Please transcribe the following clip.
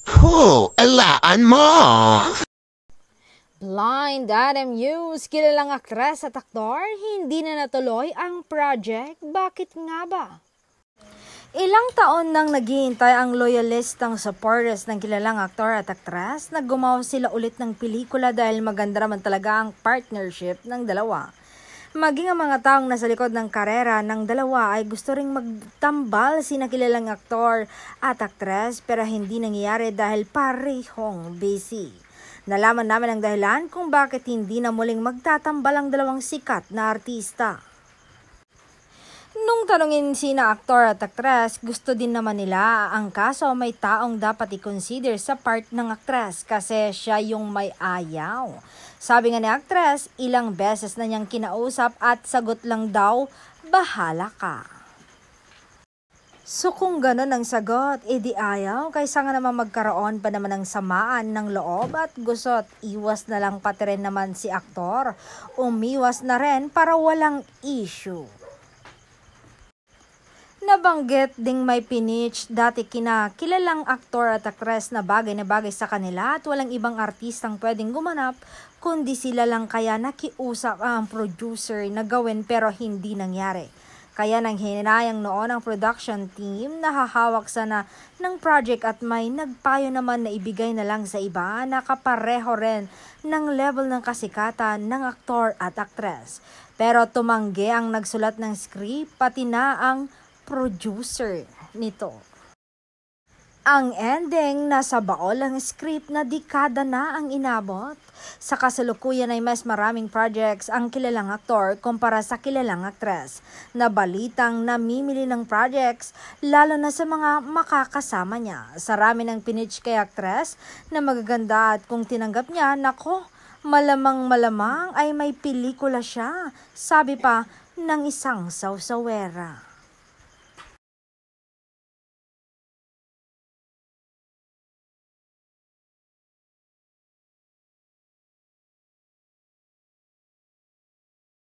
Alaan mo! Blind Item News, kilalang aktres at aktor, hindi na natuloy ang project. Bakit nga ba? Ilang taon nang naghihintay ang loyalistang supporters ng kilalang aktor at aktres na gumawa sila ulit ng pelikula dahil maganda naman talaga ang partnership ng dalawa. Maging ang mga taong nasa likod ng karera ng dalawa ay gusto ring magtambal sina kilalang aktor at aktres pero hindi nangyayari dahil parehong busy. Nalaman namin ang dahilan kung bakit hindi na muling magtatambal ang dalawang sikat na artista. Nung tanungin sina aktor at aktres, gusto din naman nila ang kaso may taong dapat i-consider sa part ng aktres kasi siya yung may ayaw. Sabi nga ni aktres, ilang beses na niyang kinausap at sagot lang daw, bahala ka. So kung gano'n ang sagot, edi ayaw, kaysa nga naman magkaroon pa naman ng samaan ng loob at gusot, iwas na lang pati rin naman si aktor. Umiwas na rin para walang issue. Nabanggit ding may pinitch dati kina kilalang aktor at aktres na bagay sa kanila at walang ibang artistang pwedeng gumanap kundi sila lang kaya nakiusap ang producer na gawin pero hindi nangyari. Kaya nang hinayang noon ang production team na hahawak sana ng project at may nagpayo naman na ibigay na lang sa iba na kapareho rin ng level ng kasikatan ng aktor at aktres. Pero tumanggi ang nagsulat ng script pati na ang producer nito. Ang ending, nasa baol ang script na dekada na ang inabot. Sa kasalukuyan ay mas maraming projects ang kilalang aktor kumpara sa kilalang aktres. Na balitang namimili ng projects lalo na sa mga makakasama niya. Sarami ng pinitch kay aktres na magaganda at kung tinanggap niya, nako, malamang ay may pelikula siya. Sabi pa ng isang sawsawera.